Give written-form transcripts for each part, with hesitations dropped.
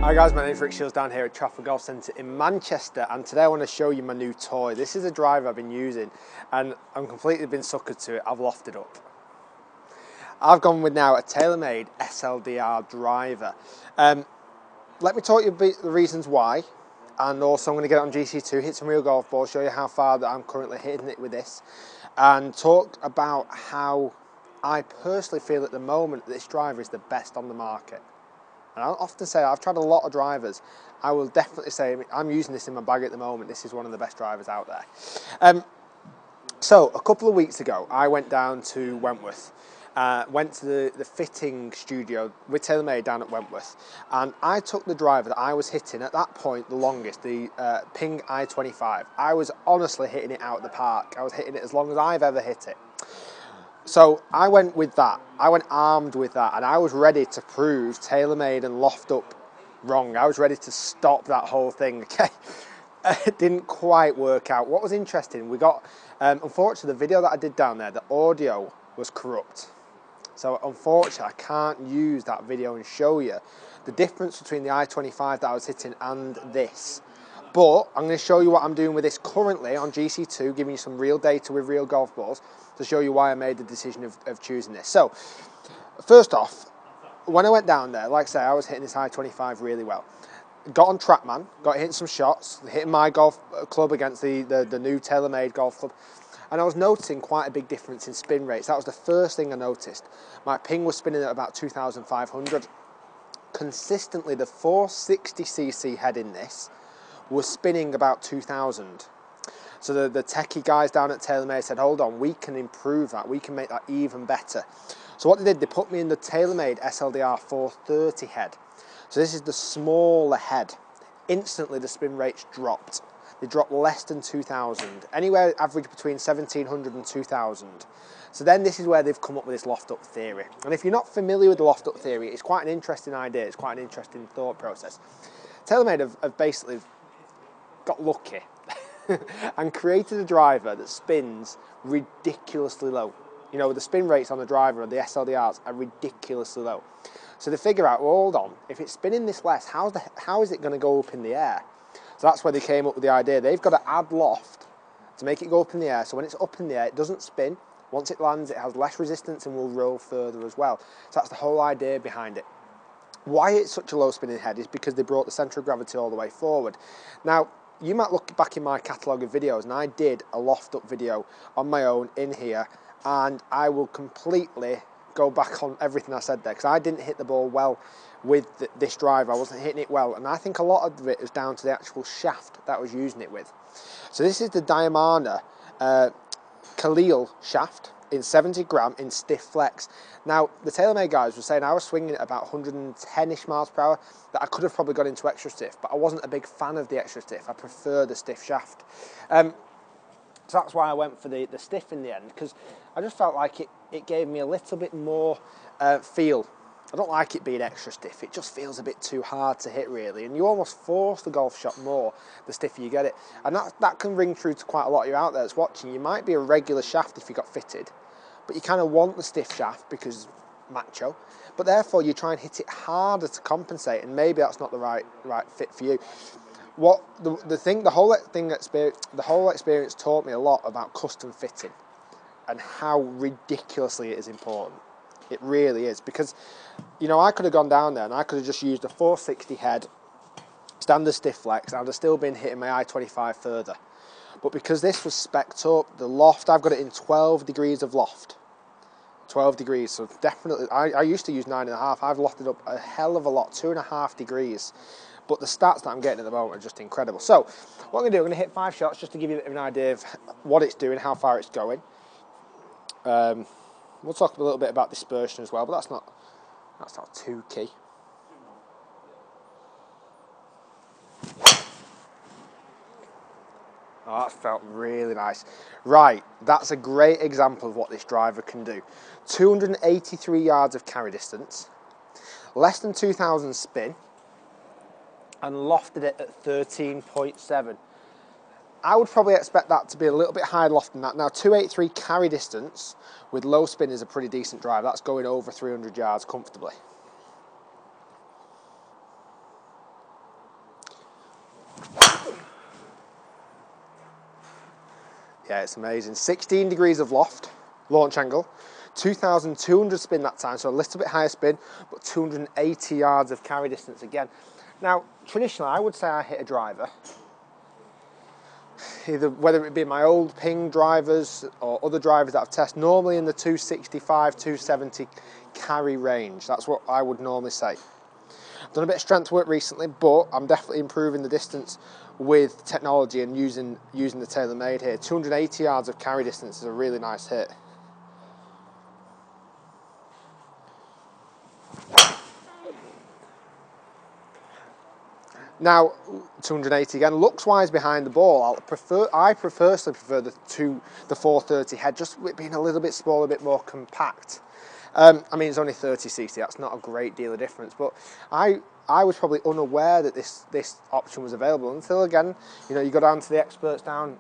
Hi guys, my name's Shiels down here at Trafford Golf Centre in Manchester, and today I want to show you my new toy. This is a driver I've been using and I'm completely been suckered to it. I've lofted up. I've gone with now a TaylorMade SLDR driver. Let me talk you the reasons why, and also I'm going to get it on GC2, hit some real golf balls, show you how far that I'm currently hitting it with this, and talk about how I personally feel at the moment that this driver is the best on the market. And I often say I've tried a lot of drivers. I will definitely say I'm using this in my bag at the moment. This is one of the best drivers out there. So a couple of weeks ago, I went down to Wentworth. Went to the fitting studio with TaylorMade down at Wentworth, and I took the driver that I was hitting at that point the longest, the Ping I-25. I was honestly hitting it out of the park. I was hitting it as long as I've ever hit it. So I went with that. I went armed with that, and I was ready to prove TaylorMade and Loft Up wrong. I was ready to stop that whole thing. Okay, it didn't quite work out. What was interesting, we got unfortunately the video that I did down there, the audio was corrupt. So unfortunately, I can't use that video and show you the difference between the I-25 that I was hitting and this. But I'm going to show you what I'm doing with this currently on GC2, giving you some real data with real golf balls to show you why I made the decision of choosing this. So, first off, when I went down there, like I say, I was hitting this I-25 really well. Got on TrackMan, got hitting some shots, hitting my golf club against the new TaylorMade golf club. And I was noticing quite a big difference in spin rates. That was the first thing I noticed. My ping was spinning at about 2,500. Consistently, the 460cc head in this was spinning about 2,000. So the techie guys down at TaylorMade said, hold on, we can improve that. We can make that even better. So what they did, they put me in the TaylorMade SLDR 430 head. So this is the smaller head. Instantly, the spin rates dropped. They dropped less than 2,000, anywhere average between 1,700 and 2,000. So then this is where they've come up with this loft up theory. And if you're not familiar with the loft up theory, it's quite an interesting idea, it's quite an interesting thought process. TaylorMade have basically got lucky and created a driver that spins ridiculously low. You know, the spin rates on the driver of the SLDRs are ridiculously low. So they figure out, well, hold on, if it's spinning this less, how is it going to go up in the air? So that's where they came up with the idea. They've got to add loft to make it go up in the air. So when it's up in the air, it doesn't spin. Once it lands, it has less resistance and will roll further as well. So that's the whole idea behind it. Why it's such a low spinning head is because they brought the centre of gravity all the way forward. Now, you might look back in my catalogue of videos, and I did a loft up video on my own in here, and I will completely go back on everything I said there, because I didn't hit the ball well with this driver. I wasn't hitting it well, and I think a lot of it is down to the actual shaft that I was using it with. So this is the Diamana Khalil shaft in 70 gram in stiff flex. Now, the TaylorMade guys were saying I was swinging at about 110-ish miles per hour, that I could have probably got into extra stiff, but I wasn't a big fan of the extra stiff. I prefer the stiff shaft. So that's why I went for the stiff in the end, because I just felt like it gave me a little bit more feel. I don't like it being extra stiff. It just feels a bit too hard to hit, really, and you almost force the golf shot more the stiffer you get it. And that can ring true to quite a lot of you out there that's watching. You might be a regular shaft if you got fitted, but you kind of want the stiff shaft because macho, but therefore you try and hit it harder to compensate, and maybe that's not the right fit for you. What the whole experience taught me a lot about custom fitting and how ridiculously it is important. It really is, because, you know, I could have gone down there and I could have just used a 460 head, standard stiff flex, and I'd have still been hitting my I-25 further. But because this was spec'd up, the loft, I've got it in 12 degrees of loft. 12 degrees, so definitely, I used to use 9.5, I've lofted up a hell of a lot, 2.5 degrees. But the stats that I'm getting at the moment are just incredible. So, what I'm going to do, I'm going to hit 5 shots just to give you a bit of an idea of what it's doing, how far it's going. We'll talk a little bit about dispersion as well, but that's not too key. Oh, that felt really nice. Right, that's a great example of what this driver can do. 283 yards of carry distance, less than 2,000 spin, and lofted it at 13.7. I would probably expect that to be a little bit higher loft than that. Now, 283 carry distance with low spin is a pretty decent drive. That's going over 300 yards comfortably. Yeah, it's amazing. 16 degrees of loft, launch angle, 2,200 spin that time, so a little bit higher spin, but 280 yards of carry distance again. Now, traditionally, I would say I hit a driver, either whether it be my old Ping drivers or other drivers that I've tested, normally in the 265, 270 carry range. That's what I would normally say. I've done a bit of strength work recently, but I'm definitely improving the distance with technology and using the TaylorMade here. 280 yards of carry distance is a really nice hit. Now, 280 again, looks wise behind the ball. I personally prefer the 430 head, just with being a little bit smaller, a bit more compact. I mean, it's only 30cc, that's not a great deal of difference, but I was probably unaware that this option was available until, again, you know, you go down to the experts down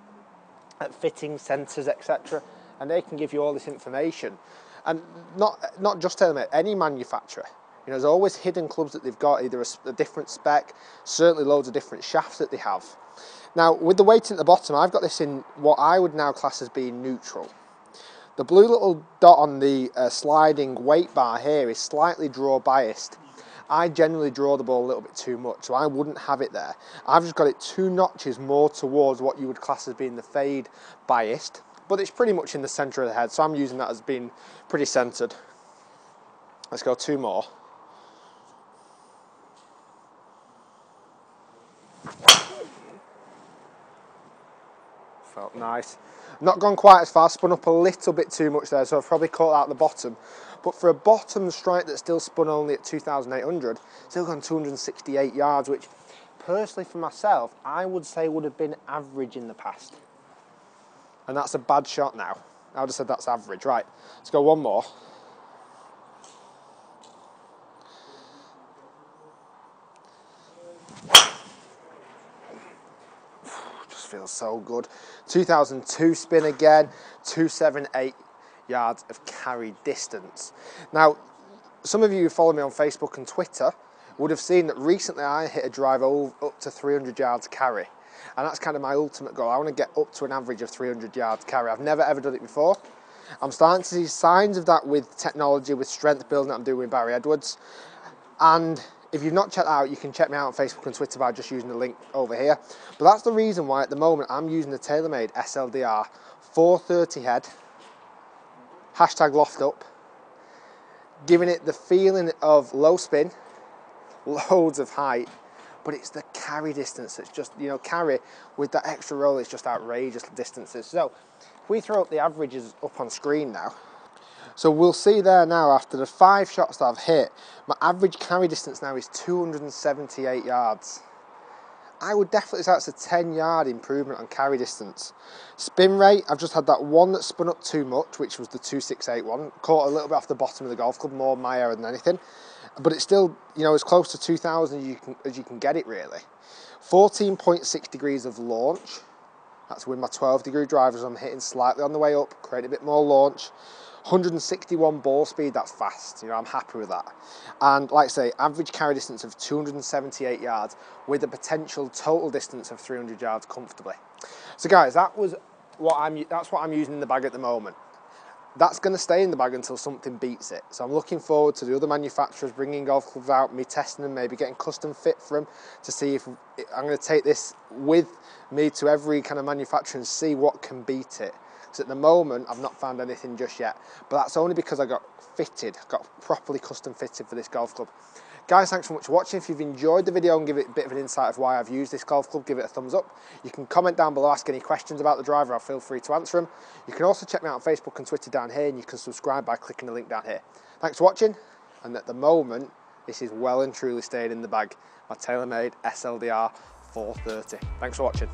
at fitting centres, etc., and they can give you all this information. And not just TaylorMade, any manufacturer. You know, there's always hidden clubs that they've got, either a different spec, certainly loads of different shafts that they have. Now, with the weighting at the bottom, I've got this in what I would now class as being neutral. The blue little dot on the sliding weight bar here is slightly draw biased. I generally draw the ball a little bit too much, so I wouldn't have it there. I've just got it 2 notches more towards what you would class as being the fade biased, but it's pretty much in the centre of the head, so I'm using that as being pretty centred. Let's go 2 more. Felt nice. Not gone quite as far, spun up a little bit too much there, so I've probably caught out the bottom. But for a bottom strike that's still spun only at 2,800, still gone 268 yards, which personally for myself, I would say would have been average in the past. And that's a bad shot now. I would have said that's average. Right, let's go 1 more. Feels so good. 2002 spin again, 278 yards of carry distance. Now, some of you who follow me on Facebook and Twitter would have seen that recently I hit a drive up to 300 yards carry, and that's kind of my ultimate goal. I want to get up to an average of 300 yards carry. I've never ever done it before. I'm starting to see signs of that with technology, with strength building that I'm doing with Barry Edwards, and if you've not checked that out, you can check me out on Facebook and Twitter by just using the link over here. But that's the reason why at the moment I'm using the TaylorMade SLDR 430 head, hashtag loft up, giving it the feeling of low spin, loads of height, but it's the carry distance that's just, you know, carry with that extra roll, it's just outrageous distances. So if we throw up the averages up on screen now, so we'll see there now, after the 5 shots that I've hit, my average carry distance now is 278 yards. I would definitely say that's a 10-yard improvement on carry distance. Spin rate, I've just had that one that spun up too much, which was the 268 Caught a little bit off the bottom of the golf club, more my error than anything. But it's still, you know, as close to 2,000 as you can get it, really. 14.6 degrees of launch. That's with my 12-degree drivers. I'm hitting slightly on the way up, create a bit more launch. 161 ball speed, that's fast, you know, I'm happy with that. And like I say, average carry distance of 278 yards with a potential total distance of 300 yards comfortably. So guys, that's what I'm using in the bag at the moment. That's going to stay in the bag until something beats it. So I'm looking forward to the other manufacturers bringing golf clubs out, me testing them, maybe getting custom fit for them to see if I'm going to take this with me to every kind of manufacturer and see what can beat it. So at the moment, I've not found anything just yet, but that's only because I got properly custom fitted for this golf club. Guys, thanks so much for watching. If you've enjoyed the video and give it a bit of an insight of why I've used this golf club, give it a thumbs up. You can comment down below, ask any questions about the driver, I'll feel free to answer them. You can also check me out on Facebook and Twitter down here, and you can subscribe by clicking the link down here. Thanks for watching, and at the moment, this is well and truly staying in the bag, my TaylorMade SLDR 430. Thanks for watching.